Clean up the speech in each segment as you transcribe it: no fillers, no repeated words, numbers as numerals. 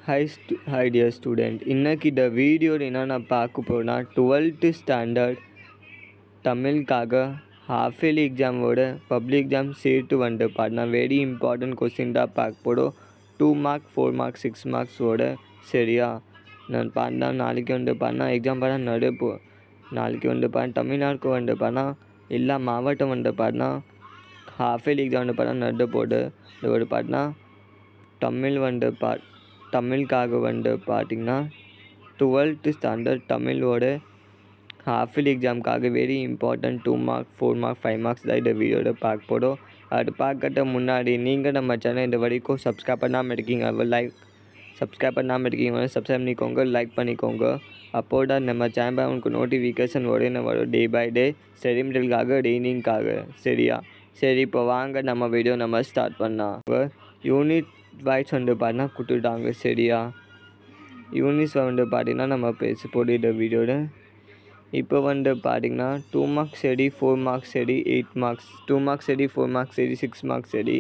Hi dear student. இன்னைக்கு இந்த வீடியோவில் என்ன பார்க்க போகிறோன்னா 12th ஸ்டாண்டர்ட் தமிழுக்காக ஹாஃப் இயர்லி எக்ஸாமோட பப்ளிக் எக்ஸாம் சேர்த்து வந்து பார்த்தா வெரி இம்பார்ட்டன்ட் கொஸ்டின் தான் பார்க்க போகிறோம். 2 மார்க் 4 மார்க் 6 மார்க்ஸோட சரியா. நான் பார்த்தா நாளைக்கு வந்து பார்த்தா எக்ஸாம் பார்த்தா நடப்பு நாளைக்கு வந்து பார்த்தா தமிழ்நாடுக்கு வந்து பார்த்தா எல்லா மாவட்டம் வந்து பார்த்தா ஹாஃப் இயர்லி எக்ஸாம் வந்து பார்த்தா நடந்து போடு ஒரு பார்த்தா தமிழுக்காக வந்து பார்த்திங்கன்னா 12th ஸ்டாண்டர்ட் தமிழோட ஹாஃப் இயர்லி எக்ஸாமுக்காக very important 2 mark 4 mark 5 marks தான் இந்த வீடியோவில் பார்க்க போகிறோம். அது பார்க்கறதுக்கு முன்னாடி நீங்கள் நம்ம சேனல் இந்த வரைக்கும் சப்ஸ்கிரைப் பண்ணாமல் இருக்கீங்க சப்ஸ்கிரைப் பண்ணிக்கோங்க, லைக் பண்ணிக்கோங்க. அப்போது நம்ம சேனல் உங்களுக்கு நோட்டிஃபிகேஷன் உடனே வரும் டே பை டே ஸ்டடி மெட்டீரியலுக்காக ரீடிங்காக சரியா. சரி இப்போ வாங்க நம்ம வீடியோ ஸ்டார்ட் பண்ணாங்க. யூனிட் வைஸ் வந்து பார்த்தீங்கன்னா கொடுத்துட்டாங்க சரியா. யூனிட்ஸ் வந்து பார்த்திங்கன்னா நம்ம பேச போட்டு இந்த வீடியோவில் இப்போ வந்து பார்த்திங்கன்னா 2 மார்க்ஸ் சரி 4 மார்க்ஸ் சரி 8 மார்க்ஸ் 2 மார்க்ஸ் சரி 4 மார்க்ஸ் சரி 6 மார்க்ஸ் சரி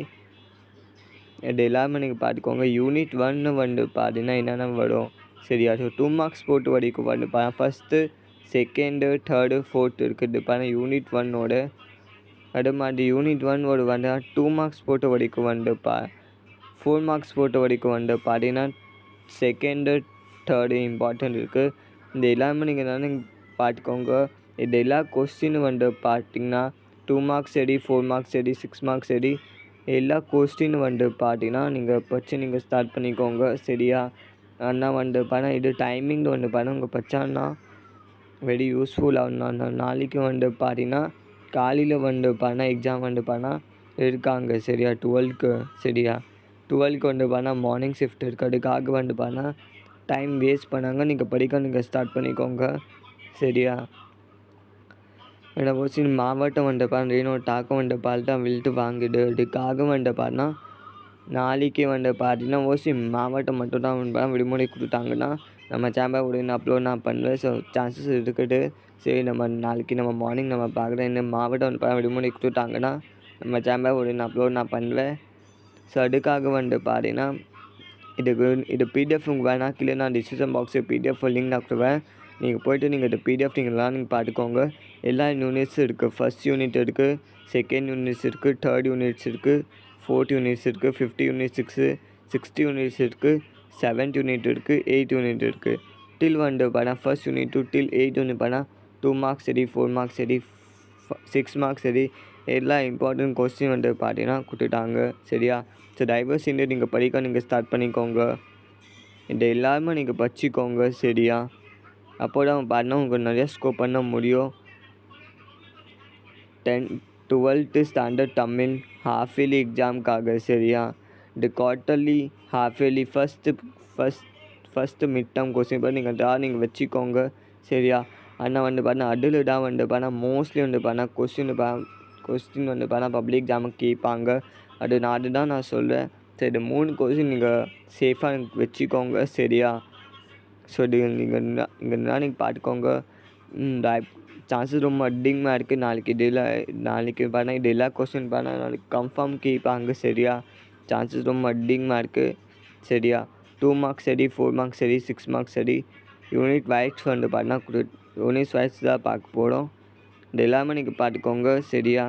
இது எல்லாமே நீங்கள் பார்த்துக்கோங்க. யூனிட் 1 வந்து பார்த்திங்கன்னா என்னென்ன வரும் சரியா. ஸோ 2 மார்க்ஸ் போட்டு வரைக்கும் வந்து ஃபஸ்ட்டு செகண்டு தேர்டு ஃபோர்த்து இருக்குது பார்த்தா யூனிட் 1ஓட. அது மாதிரி யூனிட் 1ஓட வந்து 2 மார்க்ஸ் போட்டு வரைக்கும் வந்து 4 மார்க்ஸ் போட்ட வரைக்கும் வந்து பார்த்தீங்கன்னா செகண்டு தேர்டு இம்பார்ட்டன்ட் இருக்குது. இந்த எல்லாமே நீங்கள் பார்த்துக்கோங்க. இது எல்லா கொஸ்டின் வந்து பார்த்திங்கன்னா 2 மார்க்ஸ் சரி 4 மார்க்ஸ் சரி 6 மார்க்ஸ் சரி எல்லா கொஸ்டின் வந்து பார்த்திங்கன்னா நீங்கள் படித்து ஸ்டார்ட் பண்ணிக்கோங்க சரியா. ஆனால் வந்து பார்த்தா இது டைமிங் வந்து பார்த்தா உங்கள் பச்சான்னா வெரி யூஸ்ஃபுல்லாக நாளைக்கு வந்து பார்த்திங்கன்னா காலையில் வந்து பார்த்தா எக்ஸாம் வந்து பார்த்தா இருக்காங்க சரியா. 12க்கு சரியா. 12க்கு வந்து பார்த்தா மார்னிங் ஷிஃப்ட் இருக்கிறதுக்காக வந்து பார்த்தா டைம் வேஸ்ட் பண்ணாங்க. நீங்கள் ஸ்டார்ட் பண்ணிக்கோங்க சரியா. என்னோட கொஸ்டின் மாவட்டம் வந்து பார்த்தா இன்னொரு தாக்கம் வந்து பார்த்தா விழுத்து வாங்கிடு அதுக்காக வந்து பார்த்தா நாளைக்கு வந்து பார்த்தீங்கன்னா ஓசி மாவட்டம் மட்டும் தான் வந்து பார்த்தா விடுமுறை கொடுத்தாங்கன்னா நம்ம சேனல் உடனே அப்லோட் நான் பண்ணுவேன். ஸோ சான்சஸ் இருக்குது சரி. நம்ம நாளைக்கு நம்ம மார்னிங் நம்ம பார்க்குறேன். இந்த மாவட்டம் வந்து பார்த்தா விடுமுறை கொடுத்தாங்கன்னா நம்ம சேனல் உடனே அப்லோட் நான் பண்ணுவேன். ஸோ அதுக்காக வந்து பார்த்தீங்கன்னா இது பிடிஎஃப் உங்களுக்கு வேணாம் கீழே நான் டிஸ்கிரிப்ஷன் பாக்ஸில் பிடிஎஃப் லிங்க் நான் கொடுவேன். நீங்கள் போய்ட்டு இந்த பிடிஎஃப் நீங்கள் பார்த்துக்கோங்க. எல்லா யூனிட்ஸும் இருக்குது. ஃபஸ்ட் யூனிட் இருக்குது, செகண்ட் யூனிட்ஸ் இருக்குது, தேர்ட் யூனிட்ஸ் இருக்குது, ஃபோர்த் யூனிட்ஸ் இருக்குது, 5th யூனிட் 6th யூனிட்ஸ் இருக்குது, 7th யூனிட் இருக்குது, 8th யூனிட் இருக்குது. டில் வந்து பார்த்தா ஃபஸ்ட் யூனிட் டில் 8th யூனிட் பார்த்தா 2 மார்க்ஸ் சரி 4 மார்க்ஸ் சரி 6 மார்க்ஸ் சரி எல்லா இம்பார்ட்டன்ட் கொஸ்டின் வந்து பார்த்தீங்கன்னா கொடுத்துட்டாங்க சரியா. ஸோ டைவர்ஸ் இன்று நீங்கள் படிக்க ஸ்டார்ட் பண்ணிக்கோங்க. இந்த எல்லாருமே நீங்கள் படிச்சிக்கோங்க சரியா. அப்போ தான் பார்த்தா உங்களுக்கு நிறையா ஸ்கோர் பண்ண முடியும். 12th standard Tamil half yearly எக்ஸாமுக்காக சரியா. இந்த quarterly half yearly first mid term question பார்த்து நீங்கள் வச்சுக்கோங்க சரியா. ஆனால் வந்து பார்த்தா அதில் தான் வந்து பார்த்தா மோஸ்ட்லி வந்து பார்த்தா கொஸ்டின் வந்து பார்த்தா பப்ளிக் எக்ஸாமுக்கு கேட்பாங்க. அதுதான் நான் சொல்கிறேன். ஸோ இது 3 கொஸ்டின் நீங்கள் சேஃபாக வச்சுக்கோங்க சரியா. ஸோ இது நீங்கள் பார்த்துக்கோங்க. சான்சஸ் ரொம்ப அதிகமாக இருக்குது. நாளைக்கு பார்த்தா இது எல்லா கொஸ்டின் பார்த்தா நாளைக்கு கன்ஃபார்ம் கேட்பாங்க சரியா. சான்சஸ் ரொம்ப அதிகமாக இருக்குது சரியா. 2 மார்க்ஸ் சரி 4 மார்க்ஸ் சரி 6 மார்க்ஸ் சரி யூனிட் வைஸ் வந்து பார்த்தா யூனிட் வைஸ் தான் பார்க்க போகிறோம். இது எல்லாமே நீங்கள் பார்த்துக்கோங்க சரியா.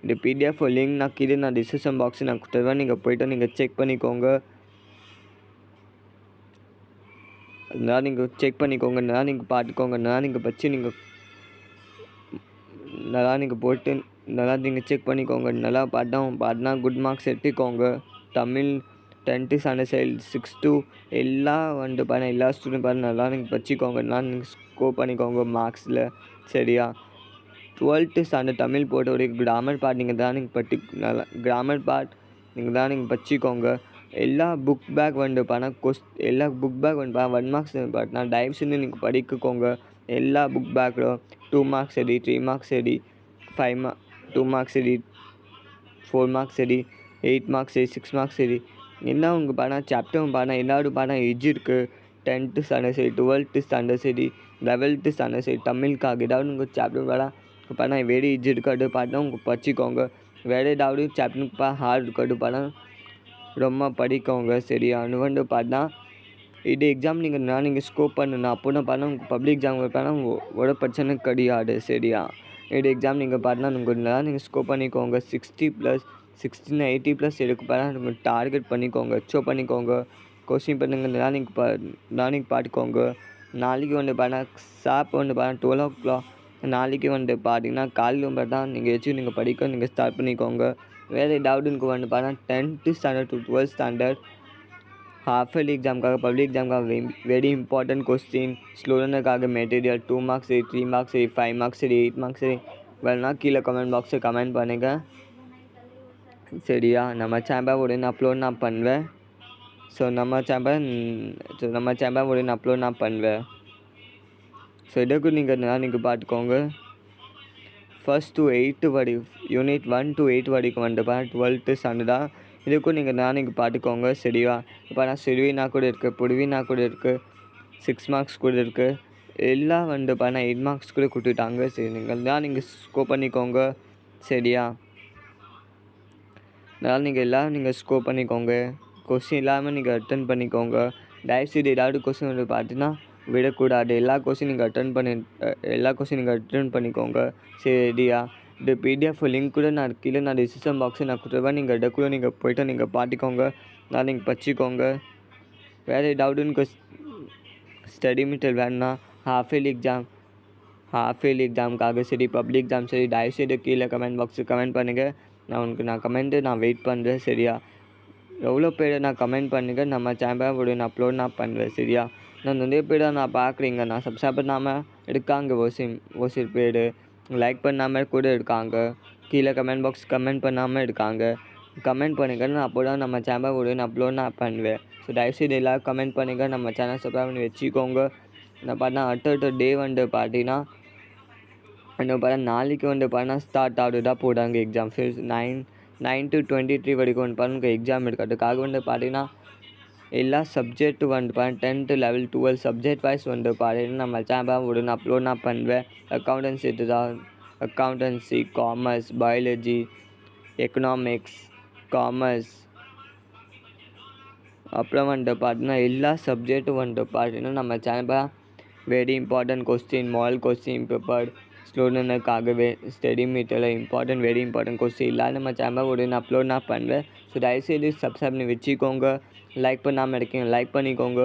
இந்த பிடிஎஃப் லிங்க் நான் கீழே நான் டிஸ்கிரிப்ஷன் பாக்ஸில் நான் கொடுத்துருவேன். நீங்கள் போய்ட்டு செக் பண்ணிக்கோங்க. அதனால் நீங்கள் செக் பண்ணிக்கோங்க. நல்லா நீங்கள் பார்த்துக்கோங்க. நல்லா நீங்கள் படித்து நல்லா நீங்கள் போட்டு நல்லா நீங்கள் செக் பண்ணிக்கோங்க. நல்லா பார்த்தா குட் மார்க்ஸ் எடுத்துக்கோங்க. Tamil 10th standard side 6 to எல்லாம் வந்து பார்த்தா எல்லா ஸ்டூடெண்ட் பார்த்தா நல்லா நீங்கள் படிச்சிக்கோங்க. நல்லா நீங்கள் ஸ்கோர் பண்ணிக்கோங்க மார்க்ஸில் சரியா. 12th ஸ்டாண்டர்ட் தமிழ் போட்ட வரைக்கும் கிராமர் பார்ட் நல்லா கிராமர் பார்ட் நீங்கள் படிச்சிக்கோங்க. எல்லா புக் பேக் வந்து பார்த்தா எல்லா புக் பேக் வந்து 1 மார்க்ஸ் பார்த்தா தயவு செஞ்சு நீங்கள் படிக்கோங்க. எல்லா புக் பேக்கில் 2 மார்க்ஸ் சரி 3 மார்க்ஸ் சரி 2 மார்க்ஸ் சரி 4 மார்க்ஸ் சரி 8 மார்க்ஸ் சரி 6 மார்க்ஸ் சரி எல்லாம் உங்களுக்கு பார்த்தா சாப்டர் பார்த்தா எல்லோரும் பார்த்தா எஜ் இருக்குது. 10th ஸ்டாண்டர்ட் சரி 12th ஸ்டாண்டர்ட் சரி 11th ஸ்டாண்டர்ட் சரி தமிழுக்காக ஏதாவது உங்கள் சாப்டர் பார்த்தா வெரி ஈஸி இருக்குது. பார்த்தா உங்கள் படிச்சிக்கோங்க. வேறு ஏதாவது சாப்டர் ஹார்ட் இருக்குது பார்த்தா ரொம்ப படிக்கோங்க சரியா. வந்து பார்த்தா இது எக்ஸாம் நீங்கள் ஸ்கோப் பண்ணணும் அப்போனா பார்த்தா உங்களுக்கு பப்ளிக் எக்ஸாம் பார்த்தா ஒரு பிரச்சனை கிடையாது சரியா. இது எக்ஸாம் நீங்கள் பார்த்தா நீங்கள் ஸ்கோப் பண்ணிக்கோங்க 60+16 80+ எடுக்க பார்த்தா நீங்கள் டார்கெட் பண்ணிக்கோங்க அச்சீவ் பண்ணிக்கோங்க. கொஸ்டின் பண்ணுங்கன்னா நீங்கள் பார்த்துக்கோங்க. நாளைக்கு பார்த்தா ஷார்ப் பார்த்தா 12 o'clock நாளைக்கு பார்த்தீங்கன்னா காலையில் பார்த்தா நீங்கள் படிக்க நீங்கள் ஸ்டார்ட் பண்ணிக்கோங்க. வேறு டவுட்டுக்கு பார்த்தா 10th standard to 12th standard half-yearly எக்ஸாமுக்காக பப்ளிக் எக்ஸாமுக்காக வெரி இம்பார்ட்டன்ட் கொஸ்டின் ஸ்டூடெண்ட்டுக்காக மெட்டீரியல் 2 marks சரி 3 marks சரி 5 marks சரி 8 marks சரி வேணும்னா கீழே கமெண்ட் பாக்ஸில் கமெண்ட் பண்ணுங்கள் சரியா. நம்ம சேனல் உடனே அப்லோட் நான் பண்ணுவேன். ஸோ நம்ம சேனல் உடனே அப்லோட் நான் பண்ணுவேன். ஸோ இதுக்கு நீங்கள் பார்த்துக்கோங்க. ஃபர்ஸ்ட் to 8 வரை யூனிட் 1 to 8 வரைக்கும் 12th ஸ்டாண்டர்டாக இதுக்கும் நீங்கள் பார்த்துக்கோங்க சரியா. இப்போ நான் சிறுவினா கூட இருக்குது புடுவினா கூட இருக்குது 6 marks கூட இருக்குது எல்லாம் பார்த்தா 8 marks கூட கொடுத்துட்டாங்க சரி. நீங்கள் ஸ்கோப் பண்ணிக்கோங்க சரியா. அதனால் நீங்கள் ஸ்கோப் பண்ணிக்கோங்க. கொஸ்டின் இல்லாமல் நீங்கள் அட்டன் பண்ணிக்கோங்க. தயவுசெய்து ஏதாவது கொஸ்டின் பார்த்தீங்கன்னா விடக்கூடாது. எல்லா கொஸ்டின் நீங்கள் அட்டன் பண்ணிக்கோங்க சரியா. இந்த பிடிஎஃப் லிங்க் கூட நான் கீழே டிஸ்கிரிப்ஷன் பாக்ஸில் நான் கொடுத்துருவேன். நீங்கள் இடக்குள்ள நீங்கள் போய்ட்டு நீங்கள் பார்த்துக்கோங்க. நான் நீங்கள் படிச்சுக்கோங்க. வேறு டவுட்டுன்னு ஸ்டடி மெட்டீரியல் வேணும்னா half-yearly எக்ஸாமுக்காக சரி பப்ளிக் எக்ஸாம் சரி தயவுசெய்து கீழே கமெண்ட் பாக்ஸில் கமெண்ட் பண்ணுங்கள். நான் கமெண்ட்டு நான் வெயிட் பண்ணுறேன் சரியா. எவ்வளோ பேர் நான் கமெண்ட் பண்ணுங்கள் நம்ம சேனல் உடனே அப்லோட் நான் பண்ணுவேன் சரியா. நான் நிறைய பேர் நான் பார்க்குறீங்க நான் சப்ஸ்கிரைப் பண்ணாமல் இருக்காங்க ஒரு சில பேர் லைக் பண்ணாமல் கூட இருக்காங்க. கீழே கமெண்ட் பாக்ஸ் கமெண்ட் பண்ணாமல் இருக்காங்க. கமெண்ட் பண்ணுங்கள் நான் அப்போ தான் நம்ம சேனல் உடனே அப்லோட் நான் பண்ணுவேன். ஸோ தயவுசெய்து எல்லோரும் கமெண்ட் பண்ணுங்கள். நம்ம சேனல் சப்ஸ்கிரைப் பண்ணி வச்சுக்கோங்க. நான் பார்த்தா அடுத்த டே பார்த்தீங்கன்னா நாளைக்கு பார்த்தா ஸ்டார்ட் ஆகுதா போடாங்க எக்ஸாம் 9 to 23 வரைக்கும் பாருங்க எக்ஸாம் இருக்கிறதுக்காக பார்த்தீங்கன்னா எல்லா சப்ஜெக்ட்டு பார்த்தா 10th level 12 சப்ஜெக்ட் வைஸ் பார்த்தீங்கன்னா நம்ம சேனல் உடனே அப்லோட் நான் பண்ணுவேன். Accountancy commerce biology economics commerce அப்புறம் பார்த்தீங்கன்னா எல்லா சப்ஜெக்ட்டும் பார்த்தீங்கன்னா நம்ம channel very important question model question paper ஸ்டூடெண்ட்டுக்காகவே study material very important question எல்லாம் நம்ம சேனல் உடனே அப்லோட் நான் பண்ணுவேன். ஸோ தயவுசெய்து சப்ஸ்கிரைப் பண்ணி வச்சுக்கோங்க. லைக் பண்ணாமல் இருக்கீங்க லைக் பண்ணிக்கோங்க.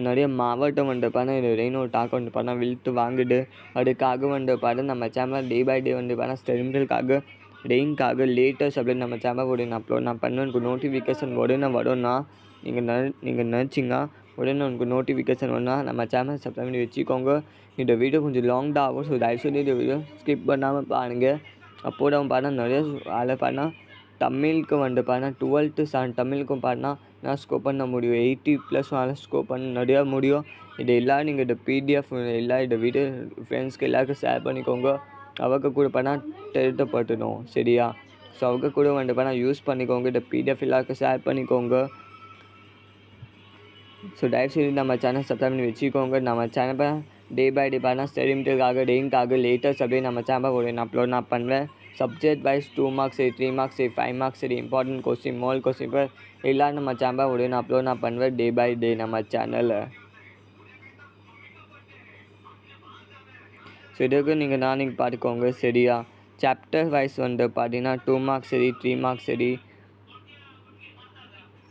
நிறைய மாவட்டம் பார்த்தா ரெயினோ டாக் பார்த்தா விழுத்து வாங்குது. அதுக்காக பார்த்தா நம்ம சேனல் டே பை டே பார்த்தா ஸ்டடி மெட்டீரியலுக்காக ரெயின்காக லேட்டஸ்ட் அப்படின்னு நம்ம சேனல் உடனே அப்லோட் நான் பண்ணுவேன். எனக்கு நோட்டிஃபிகேஷன் உடனே வரும்னா நீங்கள் நினச்சிங்க உடனே உங்களுக்கு நோட்டிஃபிகேஷன் வேணும்னா நம்ம சேனல் சப்ஸ்கிரைப் பண்ணி வச்சுக்கோங்க. இந்த வீடியோ கொஞ்சம் லாங் தான் ஆகும். ஸோ தயவுசெய்து இந்த வீடியோ ஸ்கிப் பண்ணாமல் பாருங்கள். அப்போது பார்த்தா நிறைய அதில் பார்த்தா தமிழுக்கு பார்த்தா 12th standard தமிழுக்கும் பார்த்தா நான் ஸ்கோப் பண்ண முடியும் 80+ ஸ்கோப் பண்ண நிறையா முடியும். இது எல்லாம் நீங்கள் இந்த பிடிஎஃப் எல்லாம் இந்த வீடியோ ஃப்ரெண்ட்ஸ்க்கு எல்லாருக்கும் ஷேர் பண்ணிக்கோங்க. அவங்க கூட பார்த்தா தேவைப்படணும் சரியா. ஸோ அவங்க கூட பார்த்தா யூஸ் பண்ணிக்கோங்க. இந்த பிடிஎஃப் எல்லாருக்கும் ஷேர் பண்ணிக்கோங்க. ஸோ தயவுசெய்து நம்ம சேனல் சப்ஸ்கிரைப் பண்ணி வச்சுக்கோங்க. நம்ம சேனல் டே பை டே பார்த்தா ஸ்டடி மெட்டீரியலுக்காக ரெயின்காக லேட்டஸ்ட் அப்படியே நம்ம சேனல் உடனே அப்லோட் நான் பண்ணுவேன். சப்ஜெக்ட் வைஸ் 2 marks சரி 3 marks சரி 5 marks சரி important question model question paper எல்லாம் நம்ம சேனல் உடனே அப்லோட் நான் பண்ணுவேன் டே பை டே நம்ம சேனலில். ஸோ இதுக்கு நீங்கள் பார்த்துக்கோங்க சரியா. சாப்டர் வைஸ் பார்த்தீங்கன்னா 2 marks சரி 3 marks சரி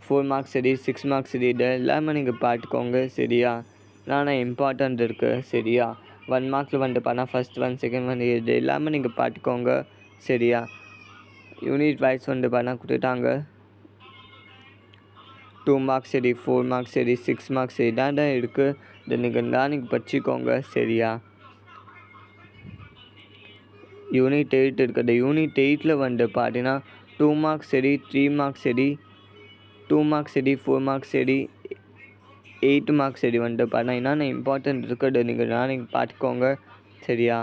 4 marks சரி 6 marks சரி இது எல்லாமே நீங்கள் பார்த்துக்கோங்க சரியா. நான் இம்பார்ட்டன்ட் இருக்குது சரியா. 1 markல பார்த்தா ஃபஸ்ட் 1 செகண்ட் 1 இது எல்லாமே நீங்கள் பார்த்துக்கோங்க சரியா. யூனிட் வைஸ் பார்த்தா கொடுத்துட்டாங்க 2 marks சரி 4 marks சரி 6 marks சரி தான் இருக்குது. இது நீங்கள் படிச்சுக்கோங்க சரியா. யூனிட் 8 இருக்குது. யூனிட் 8ல் பார்த்தீங்கன்னா 2 marks சரி 3 marks சரி 2 marks சரி 4 marks சரி 8 marks சரி பார்த்தா என்னென்ன இம்பார்ட்டன்ட் இருக்குது நீங்கள் பார்த்துக்கோங்க சரியா.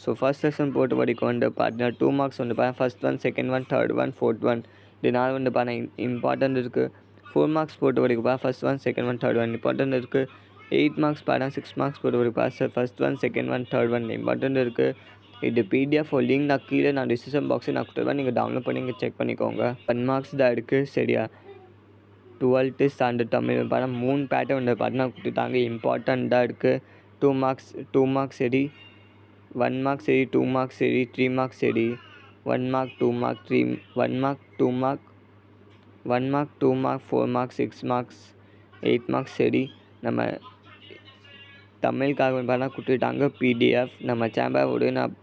ஸோ ஃபஸ்ட் செஷன் போட்டு வரைக்கும் பார்த்தீங்கன்னா 2 marks பார்த்தா ஃபஸ்ட் 1 செகண்ட் 1 தேர்ட் 1 ஃபோர்த் 1 இதனால் பார்த்தா இம்பார்ட்டன்ட் இருக்குது. 4 marks போட்டு வரைக்கும் ஃபஸ்ட் 1 செகண்ட் 1 தேர்ட் 1 இம்பார்ட்டன்ட் இருக்குது. 8 marks பார்த்தா 6 marks போட்டு வரைக்கும் ஃபஸ்ட் 1 செகண்ட் 1 தேர்ட் 1 இம்பார்ட்டன்ட் இருக்குது. இது பிடிஎஃப் லிங்க் நான் கீழே டிஸ்கிரிப்ஷன் பாக்ஸில் நான் கொடுத்துருவேன். நீங்கள் டவுன்லோட் பண்ணி செக் பண்ணிக்கோங்க. 1 marks தான் இருக்குது சரியா. 12th ஸ்டாண்டர்ட் தமிழ் பார்த்தா 3 பேட்டர்ன் வந்து பார்த்தீங்கன்னா கொடுத்துட்டாங்க. இம்பார்ட்டண்ட்டாக இருக்குது. 2 மார்க்ஸ் சரி, 1 மார்க் சரி, 2 மார்க்ஸ் சரி, 3 மார்க்ஸ் சரி, 1 mark 2 mark 3 1 mark 2 mark 1 mark 2 mark 4 mark 6 marks 8 marks சரி. நம்ம தமிழுக்காக பார்த்தா கொடுத்துட்டாங்க பிடிஎஃப். நம்ம சேனலோட நான்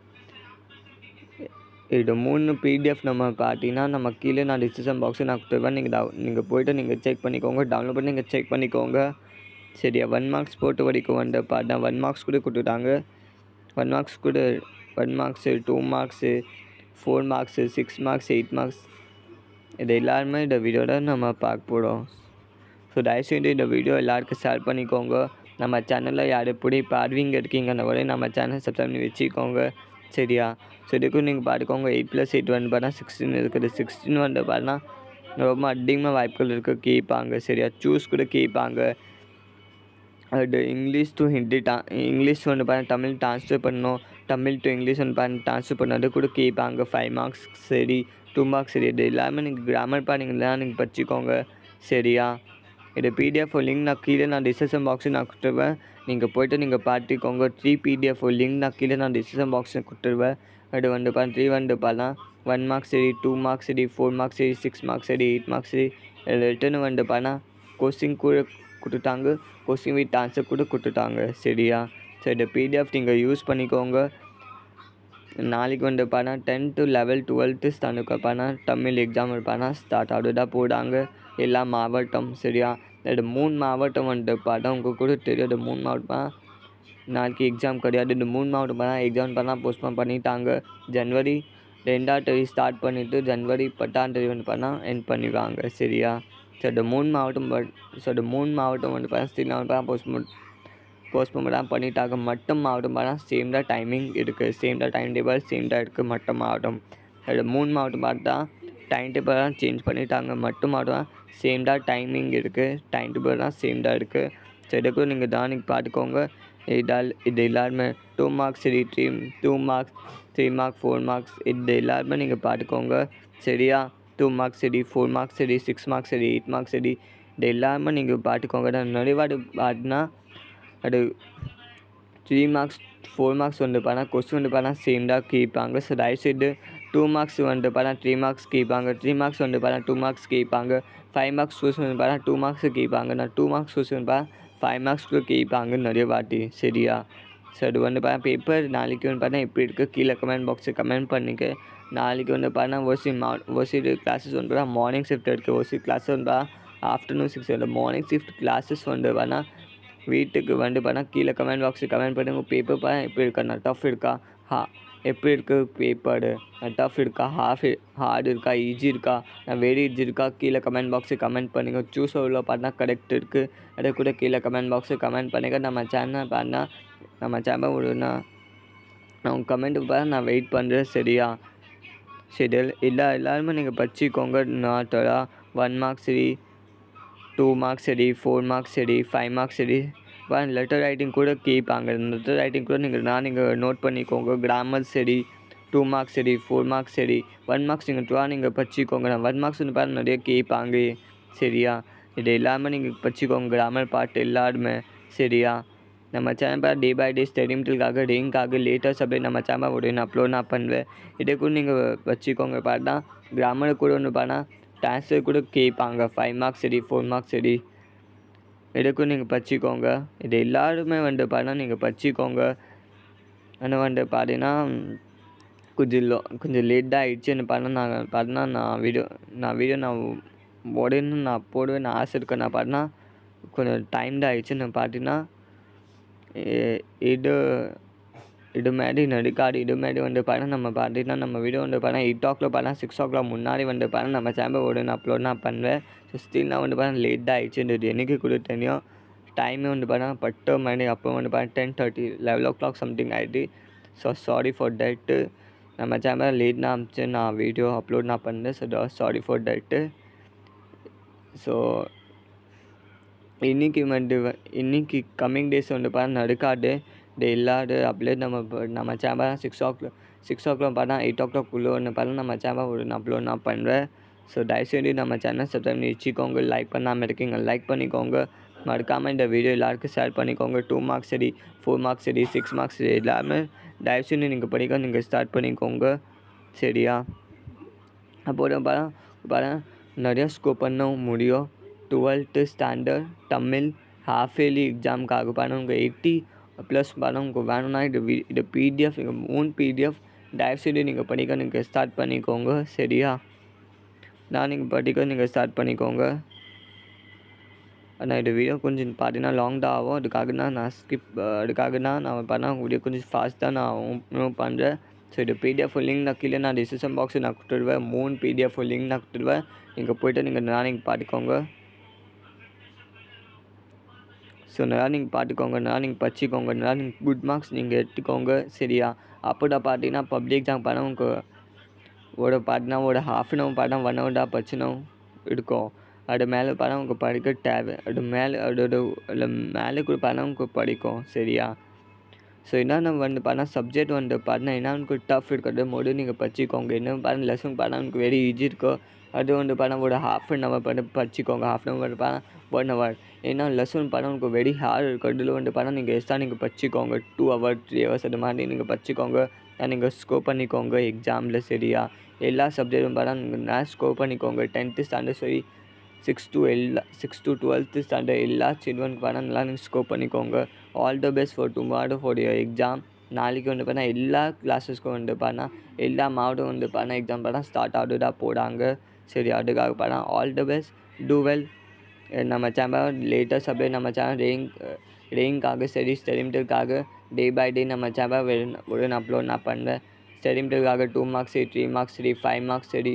இது 3 பிடிஎஃப் நம்ம பார்த்தீங்கன்னா நம்ம கீழே நான் டிஸ்கிரிப்ஷன் பாக்ஸில் நான் கொடுத்துருவேன். நீங்கள் போய்ட்டு நீங்கள் செக் பண்ணிக்கோங்க, டவுன்லோட் பண்ணி நீங்கள் செக் பண்ணிக்கோங்க. சரியா? 1 மார்க்ஸ் போட்டு வரைக்கும் வந்து பார்த்தா 1 மார்க்ஸ் கூட கொடுத்துட்டாங்க. 1 மார்க்ஸ் கூட 1 marks 2 marks 4 marks 6 marks 8 marks இது எல்லாருமே இந்த வீடியோவில் நம்ம பார்க்க போகிறோம். ஸோ தயவுசெய்து இந்த வீடியோ எல்லாருக்கும் ஷேர் பண்ணிக்கோங்க. நம்ம சேனலில் யார் எப்படி பார்வைங்க இருக்கீங்கன்னு வரை நம்ம சேனல் சப்ஸ்கிரைப் பண்ணி வச்சுக்கோங்க. சரியா? ஸோ இதுக்கும் நீங்கள் பார்த்துக்கோங்க. 8+8 வந்து பார்த்தா 16 இருக்குது. 16 வந்து பார்த்தா ரொம்ப அதிகமாக வாய்ப்புகள் இருக்குது கேட்பாங்க. சரியா? சூஸ் கூட கேட்பாங்க. அது இங்கிலீஷ் டு ஹிந்தி இங்கிலீஷ் வந்து பார்த்தா தமிழ் ட்ரான்ஸ்ஃபர் பண்ணணும், தமிழ் டு இங்கிலீஷ் வந்து பார்த்தா ட்ரான்ஸ்ஃபர் பண்ணது கூட கேட்பாங்க. 5 மார்க்ஸ் சரி, 2 மார்க்ஸ் சரி. இது எல்லாமே நீங்கள் கிராமர் பாருங்கலாம் நீங்கள் படிச்சுக்கோங்க. சரியா? இது பிடிஎஃப் லிங்க் நான் கீழே நான் டிஸ்கிரிப்ஷன் பாக்ஸில் நான் கொடுத்துருவேன். நீங்கள் போய்ட்டு நீங்கள் பார்த்துக்கோங்க. 3 பிடிஎஃப் லிங்க் நான் கீழே நான் டிஸ்கிரிப்ஷன் பாக்ஸில் கொடுத்துருவேன். அது வந்து பார்த்தா 3 வந்து பார்த்தா 1 மார்க்ஸ் சரி, 2 மார்க்ஸ் சரி, 4 மார்க்ஸ் சரி, 6 மார்க்ஸ் சரி, 8 மார்க்ஸ் சரி. ரிட்டர்ன் வந்து பார்த்தா கொஸ்டின் கூட கொடுத்துட்டாங்க, கொஸ்டின் வித் ஆன்சர் கூட கொடுத்துட்டாங்க. சரியா? ஸோ இந்த பிடிஎஃப் நீங்கள் யூஸ் பண்ணிக்கோங்க. நாளைக்கு வந்து பார்த்தா 10th லெவல் 12th ஸ்டாண்டர்ட் பார்த்தா தமிழ் எக்ஸாம் பார்த்தா ஸ்டார்ட் ஆகுதா போடாங்க எல்லா மாவட்டம். சரியா? இந்த 3 மாவட்டம் வந்து பார்த்தா உங்களுக்கு கூட தெரியும். இந்த 3 மாவட்டம் நாளைக்கு எக்ஸாம் கிடையாது. இந்த 3 மாவட்டம் பார்த்தா எக்ஸாம் பார்த்தா போஸ்ட்போன் பண்ணிட்டாங்க. ஜனவரி 2ஆம் தேதி ஸ்டார்ட் பண்ணிவிட்டு ஜனவரி 10ஆம் தேதி வந்து பார்த்தா எண்ட் பண்ணிடுவாங்க. சரியா? ஸோ இந்த 3 மாவட்டம் வந்து பார்த்தா ஸ்டில் வந்து பார்த்தா போஸ்ட்போன் தான் பண்ணிட்டாங்க. மற்ற மாவட்டம் பார்த்தா சேம் தான் டைமிங் இருக்குது, சேம் தான் டைம் டேபிள் சேம் தான் இருக்குது. மற்ற மாவட்டம் அது 3 மாவட்டம் பார்த்தா டைம் டேபிள் தான் சேஞ்ச் பண்ணிட்டாங்க. மற்ற மாவட்டம் சேம் தான் டைமிங் இருக்குது, டைம் டேபிள் தான் சேம் தான் இருக்குது. ஸோ இதுக்கும் நீங்கள் தான் நீங்கள் பார்த்துக்கோங்க. இது எல்லாருமே 2 மார்க்ஸ் சரி, 2 மார்க்ஸ் 3 மார்க் 4 மார்க்ஸ் இது எல்லாருமே நீங்கள் பார்த்துக்கோங்க. சரியா? 2 மார்க்ஸ் சரி, 4 மார்க்ஸ் சரி, 6 மார்க்ஸ் சரி, 8 மார்க்ஸ் சரி இது எல்லாருமே நீங்கள் பார்த்துக்கோங்க. நிறைவாடு பார்த்தினா அது 3 மார்க்ஸ் 4 மார்க்ஸ் வந்து பார்த்தா கொஸ்டின் வந்து பார்த்தா சேம் தான் கேட்பாங்க. ஸோ தயவுசெய்து 2 மார்க்ஸ் வந்து பார்த்தா 3 மார்க்ஸ் கேட்பாங்க, 3 மார்க்ஸ் வந்து பார்த்தா 2 மார்க்ஸ் கேட்பாங்க, 5 மார்க்ஸ் கொஸ்டின் வந்து பார்த்தா 2 மார்க்ஸ் கேட்பாங்க. நான் 2 மார்க்ஸ் கொஸ்டின் வந்து பார்த்தா 5 மார்க்ஸ் கூட கேட்பாங்க நிறைய வாட்டி. சரியா? ஸோ அது வந்து பார்த்தா பேப்பர் நாளைக்கு வந்து பார்த்தா எப்படி இருக்குது கீழே கமெண்ட் பாக்ஸில் கமெண்ட் பண்ணிக்க. நாளைக்கு வந்து பார்த்தா ஒரு கிளாஸஸ் வந்து பார்த்தா மார்னிங் ஷிஃப்ட் இருக்குது, ஒரு கிளாஸ் வந்து பார்த்தா ஆஃப்டர்நூன் 6 மார்னிங் ஷிஃப்ட் கிளாஸஸ் வந்து பார்த்தா வீட்டுக்கு வந்து பார்த்தா கீழே கமெண்ட் பாக்ஸில் கமெண்ட் பண்ணுங்க. பேப்பர் பார்த்தா எப்படி இருக்கா, நான் டஃப் இருக்கா, எப்படி இருக்குது பேப்பரு, டஃப் இருக்கா, ஹார்டு இருக்கா, ஈஸி இருக்கா, நான் வெரி ஈஸி இருக்கா கீழே கமெண்ட் பாக்ஸில் கமெண்ட் பண்ணுங்கள். சூஸ் உள்ள பார்த்தா கரெக்ட் இருக்குது அதை கூட கீழே கமெண்ட் பாக்ஸில் கமெண்ட் பண்ணுங்கள். நம்ம சேனல் பார்த்தா நம்ம சேனல் விடுனா நான் உங்கள் கமெண்ட்டுக்கு பார்த்தா நான் வெயிட் பண்ணுறேன். சரியா? சரி எல்லாருமே நீங்கள் படிச்சுக்கோங்க. நாட்டோட 1 மார்க்ஸ் சரி, 2 மார்க்ஸ் சரி, 4 மார்க்ஸ் சரி, 5 மார்க்ஸ் சரி. லெட்டர் ரைட்டிங் கூட கேட்பாங்க. லெட்டர் ரைட்டிங் கூட நீங்கள் நோட் பண்ணிக்கோங்க. கிராமர் சரி, 2 மார்க்ஸ் சரி, 4 மார்க்ஸ் சரி, 1 மார்க்ஸ் நீங்கள் படிச்சுக்கோங்க. 1 மார்க்ஸ் வந்து பார்த்தா நிறைய கேட்பாங்க. சரியா? இது எல்லாமே நீங்கள் படிச்சுக்கோங்க, கிராமர் பார்ட் எல்லாருமே. சரியா? நம்ம சேனல் பார்த்தா டே பை டே ஸ்டடி மெட்டீரியலுக்காக ரேங்காக லேட்டஸ்ட் அப்டேட் நம்ம சேனல் உடனே அப்லோட் நான் பண்ணுவேன். இதை கூட நீங்கள் வச்சுக்கோங்க. பார்த்தா கிராமர் கூட ஒன்று பார்த்தா ட்ரான்ஸ்ஃபர் கூட கேட்பாங்க. 5 மார்க்ஸ் சரி, 4 மார்க்ஸ் சரி இதுக்கும் நீங்கள் படிச்சுக்கோங்க. இது எல்லாருமே வந்து பார்த்தா நீங்கள் படிச்சுக்கோங்க. ஆனால் வந்து பார்த்தீங்கன்னா கொஞ்சம் லேட்டாக ஆகிடுச்சுன்னு பார்த்தா நான் வீடியோ நான் போடுவேன் ஆசை இருக்கேன். நான் பார்த்தா கொஞ்சம் டைம் தான் ஆகிடுச்சுன்னு பார்த்தீங்கன்னா இது மாதிரி நடிக்காது. இது மாதிரி வந்து பார்த்தா நம்ம பார்த்தீங்கன்னா நம்ம வீடியோ வந்து பார்த்தா 8 o'clock பார்த்தா 6 o'clock முன்னாடி வந்து பார்த்தா நம்ம சேனல் உடனே அப்லோட் நான் பண்ணுவேன். ஸோ ஸ்டில் நான் வந்து பார்த்தா லேட் தான் ஆகிடுச்சுன்றது எனக்கு கூட தெரியும். டைமே வந்து பார்த்தா 10 மணி அப்போ வந்து பார்த்தா 10:30 11 o'clock சம்திங் ஆகிடுது. ஸோ சாரி ஃபார் தட்டு. நம்ம சேனல் லேட் நான் அமிச்சு நான் வீடியோ அப்லோட் நான் பண்ணேன். ஸோ சாரி ஃபார் தட்டு. ஸோ இன்றைக்கி கம்மிங் டேஸ் வந்து பார்த்தா நடக்காது. இது எல்லாரும் அப்லோட் நம்ம சேனல் 6 o'clock பார்த்தா 8 o'clock ஒன்று பார்த்தா நம்ம சேனல் அப்லோட் நான் பண்ணுவேன். ஸோ தயவுசெய்து நம்ம சேனல் சப்ஸ்கிரைப் பண்ணி வச்சுக்கோங்க. லைக் பண்ணாமல் இருக்கீங்க, லைக் பண்ணிக்கோங்க. மறக்காமல் இந்த வீடியோ எல்லாருக்கும் ஷேர் பண்ணிக்கோங்க. 2 மார்க்ஸ் சரி, 4 மார்க்ஸ் சரி, 6 மார்க்ஸ் சரி, எல்லாமே தயவுசெய்து நீங்கள் படிக்க நீங்கள் ஸ்டார்ட் பண்ணிக்கோங்க. சரியா? அப்புறம் பாருங்கள் நிறையா ஸ்கோர் பண்ண முடியும். 12th standard Tamil half yearly எக்ஸாமுக்காக பாருங்கள் உங்கள் 80+ பாருங்கள் உங்களுக்கு வேணும்னா இது பிடிஎஃப், நீங்கள் 3 பிடிஎஃப் தயவுசெய்து நீங்கள் படிக்க நீங்கள் ஸ்டார்ட் பண்ணிக்கோங்க. சரியா? நீங்கள் படிக்க நீங்கள் ஸ்டார்ட் பண்ணிக்கோங்க. ஆனால் இந்த வீடியோ கொஞ்சம் பார்த்தீங்கன்னா லாங் தான் ஆகும். அதுக்காக தான் நான் பண்ண வீடியோ கொஞ்சம் ஃபாஸ்ட் தான் நான் மூவ் பண்ணுறேன். ஸோ இது பிடிஎஃப் லிங்க் நான் கீழே நான் டிஸ்கிரிப்ஷன் பாக்ஸில் நான் கொடுத்துடுவேன். 3 பிடிஎஃப் லிங்க் நான் கொடுத்துடுவேன். நீங்கள் போய்ட்டு நீங்கள் பார்த்துக்கோங்க. ஸோ நீங்கள் பார்த்துக்கோங்க, நீங்கள் படிச்சிக்கோங்க, நீங்கள் குட் மார்க்ஸ் நீங்கள் எடுத்துக்கோங்க. சரியா? அப்போ தான் பார்த்தீங்கன்னா பப்ளிக் எக்ஸாம் பண்ண உங்களுக்கு பார்த்தீங்கன்னா ஒரு ½ அன் ஹவர் பார்த்தா 1 ஹவர் தான் படிச்சுனா இருக்கும். அது மேலே பார்த்தா உங்களுக்கு படிக்க தேவை. அது மேலே கூட பார்த்தா உங்களுக்கு படிக்கும். சரியா? ஸோ என்னென்ன பார்த்தா சப்ஜெக்ட் பார்த்தா என்னென்னு டஃப் இருக்கிறது போது நீங்கள் படிச்சிக்கோங்க. என்ன பார்த்தா லெசன் பார்த்தா உங்களுக்கு வெரி ஈஸி இருக்கும். அது பார்த்தா ஒரு ½ அன் ஹவர் படிச்சிக்கோங்க. ½ அன் ஹவர் பார்த்தா 1 ஹவர். ஏன்னா லெசன் பார்த்தா உங்களுக்கு வெரி ஹார்ட் இருக்கிறதுல பார்த்தா நீங்கள் எக்ஸ்ட்ரா நீங்கள் படிச்சிக்கோங்க. 2 ஹவர் 3 ஹவர்ஸ் அது மாதிரி நீங்கள் படிச்சிக்கோங்க. நீங்கள் ஸ்கோர் பண்ணிக்கோங்க எக்ஸாமில். சரியா? எல்லா சப்ஜெக்டும் பார்த்தா நீங்கள் ஸ்கோர் பண்ணிக்கோங்க. 10th ஸ்டாண்டர்ட் சரி, 6 to 12th ஸ்டாண்டர்ட் எல்லா சில்ட்ரனுக்கு பார்த்தா நல்லா நீங்கள் ஸ்கோர் பண்ணிக்கோங்க. All the best for tomorrow for your exam. நாளைக்கு பார்த்தா எல்லா கிளாஸஸ்க்கும் பார்த்தா எல்லா மாவட்டம் பார்த்தா எக்ஸாம் பார்த்தா ஸ்டார்ட் ஆகுதா போகிறாங்க. சரி, அதுக்காக பார்த்தா all the best, do well. நம்ம சேனல் லேட்டஸ்ட் அப்டேட் நம்ம சேனல் ரேங்க்காக சரி, ஸ்டெரிமெண்ட்டுக்காக டே பை டே நம்ம சேனல் உடனே அப்லோட் நான் பண்ணுறேன். ஸ்டெரிமெண்ட்டுக்காக 2 மார்க்ஸ் சரி, 3 மார்க்ஸ் சரி, 5 மார்க்ஸ் சரி,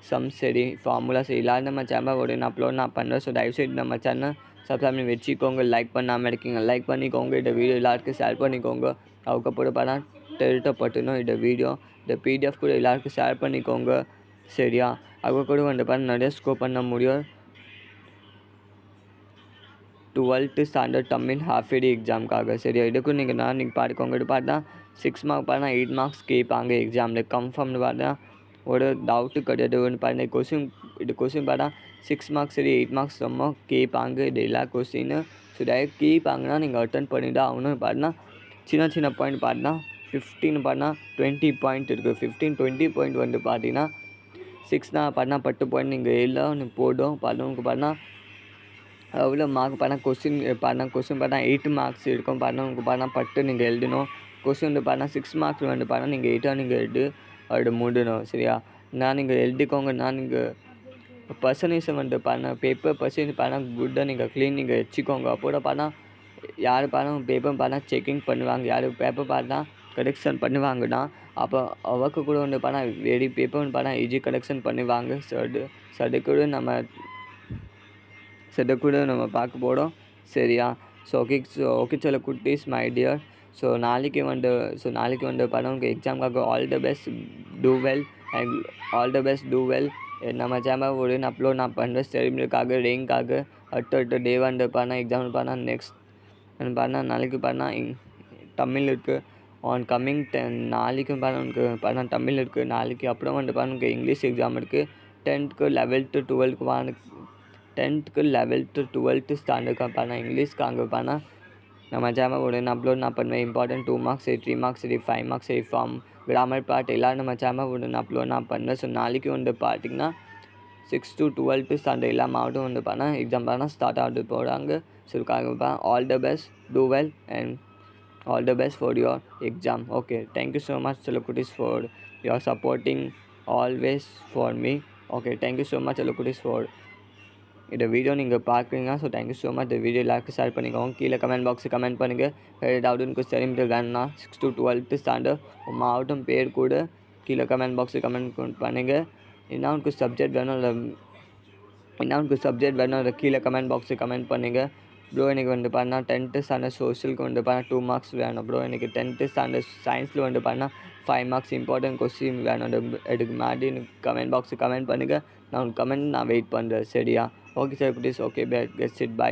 சம் சரி, ஃபார்முலா சரி, எல்லாரும் நம்ம சேனல் உடனே அப்லோட் நான் பண்ணுறேன். ஸோ தயவுசெய்து நம்ம சேனல் சப்ஸ்கிரைப் பண்ணி வச்சுக்கோங்க. லைக் பண்ணாமல் இருக்கீங்க, லைக் பண்ணிக்கோங்க. இந்த வீடியோ எல்லாருக்கும் ஷேர் பண்ணிக்கோங்க. அதுக்கப்புறம் பார்த்தா தேவைப்பட்டணும் இந்த வீடியோ, இந்த பிடிஎஃப் கூட எல்லாருக்கும் ஷேர் பண்ணிக்கோங்க. சரியா? அவங்க கூட பார்த்தா நிறைய ஸ்கோர் பண்ண முடியும். 12th standard Tamil half yearly எக்ஸாமுக்காக. சரியா? இதுக்கும் நீங்கள் பார்த்துக்கோங்க. இது பார்த்தா 6 மார்க் பார்த்தா 8 மார்க்ஸ் கேட்பாங்க எக்ஸாமில் கன்ஃபார்ம்னு பார்த்தா ஒரு டவுட்டு கிடையாது. பார்த்தா இது கொஸ்டின் பார்த்தா 6 மார்க்ஸ் சரி, 8 மார்க்ஸ் ரொம்ப கேட்பாங்க. இது எல்லா கொஸ்டின்னு. ஸோ டைரெக்ட் கேட்பாங்கன்னா நீங்கள் அட்டன் பண்ணி தான் ஆகணும். பார்த்தா சின்ன பாயிண்ட் பார்த்தா 15 பார்த்தா 20 பாயிண்ட் இருக்குது. 15-20 பாயிண்ட் பார்த்தீங்கன்னா 6 பார்த்தா 10 பாயிண்ட் நீங்கள் எல்லாம் போடும். பார்த்தவங்களுக்கு பார்த்தா அவ்வளோ மார்க் பார்த்தா கொஸ்டின் பார்த்தா 8 மார்க்ஸ் இருக்கும். பார்த்தவங்களுக்கு பார்த்தா 10 நீங்கள் எழுதணும். கொஸ்டின் பார்த்தா 6 மார்க்ஸ் பார்த்தா நீங்கள் 8 நீங்கள் எழுதி அது முடியணும். சரியா? நீங்கள் எழுதிக்கோங்க. நீங்கள் பர்சன்டேஜ் பார்த்தா பேப்பர் பர்சன்டேஜ் பார்த்தா குட்டாக நீங்கள் க்ளீன் நீங்கள் வச்சுக்கோங்க. அப்போ பார்த்தா யார் பார்த்தா பேப்பர் பார்த்தா செக்கிங் பண்ணுவாங்க. யார் பேப்பர் பார்த்தா கரெக்ஷன் பண்ணுவாங்கன்னா அப்போ அவருக்கு கூட பார்த்தா வெரி பேப்பர் பார்த்தா ஈஸி கரெக்ஷன் பண்ணுவாங்க. சடு கூட நம்ம பார்க்க போகிறோம். சரியா? ஸோ ஓகே சொல்ல குட்டீஸ் மை டியர். ஸோ நாளைக்கு பார்த்தா உங்களுக்கு எக்ஸாமுக்காக all the best, do well and all the best, do well. நம்ம சேனல் ஒரு அப்லோட் நான் பண்ணுறேன். ஸ்டெரிமெண்ட்டுக்காக ரேங்க்காக அடுத்த டே பார்த்தா எக்ஸாம் பார்த்தா நெக்ஸ்ட் பார்த்தா நாளைக்கு பார்த்தா தமிழ் இருக்குது. ஆன் கம்மிங் நாளைக்கும் பார்த்தா உங்களுக்கு பார்த்தா தமிழ் இருக்குது நாளைக்கு. அப்புறம் பார்த்தா உங்களுக்கு இங்கிலீஷ் எக்ஸாம் இருக்குது. 10th 11th 12th ஸ்டாண்டர்டுக்கு பார்த்தா இங்கிலீஷ்க்கு அங்கே பார்த்தா நம்ம சேனல் உடனே அப்லோட் நான் பண்ணுவேன். இம்பார்ட்டன்ட் 2 மார்க்ஸ் சரி, 3 மார்க்ஸ் சரி, 5 மார்க்ஸ் சரி, ஃபார்ம் கிராமர் பார்ட் எல்லோரும் நம்ம சேனல் உடனே அப்லோட் நான் பண்ணுவேன். ஸோ நாளைக்கு பார்த்தீங்கன்னா 6 to 12th ஸ்டாண்டர்ட் எல்லா மாவட்டம் பார்த்தா எக்ஸாம் பார்த்தா ஸ்டார்ட் ஆகிட்டு போகிறாங்க. ஸோ இதுக்காக all the best, do well and all the best for your exam. Okay, thank you so much Chalakutis for your supporting always for me. Okay, thank you so much Chalakutis for இந்த video நீங்கள் பார்க்குறீங்க. So thank you so much. இந்த video எல்லாருக்கும் share பண்ணிக்கோங்க. கீழே comment பாக்ஸில் comment பண்ணுங்கள். வேறு ஏதாவது எனக்கு தெரிஞ்சு வேணும்னா 6 to 12th ஸ்டாண்டர்ட் மாவட்டம் பேர் கூட கீழே கமெண்ட் பாக்ஸில் கமெண்ட் பண்ணுங்கள். என்ன உனக்கு சப்ஜெக்ட் வேணும் அதை கீழே கமெண்ட் பாக்ஸில் கமெண்ட் பண்ணுங்கள். ப்ரோ எனக்கு பார்த்தா 10th ஸ்டாண்டர்ட் சோஷியலுக்கு பார்த்தா 2 மார்க்ஸ் வேணும் ப்ரோ. எனக்கு 10th ஸ்டாண்டர்ட் சயின்ஸில் பார்த்தா 5 மார்க்ஸ் இம்பார்ட்டன்ட் கொஸ்டின் வேணும். அதுக்கு மாதிரி எனக்கு கமெண்ட் பாக்ஸில் கமெண்ட் பண்ணுங்கள். நான் கமெண்ட் வெயிட் பண்ணுறேன். சரியா? ஓகே சார் குட்டீஸ். Okay, gets it. பை.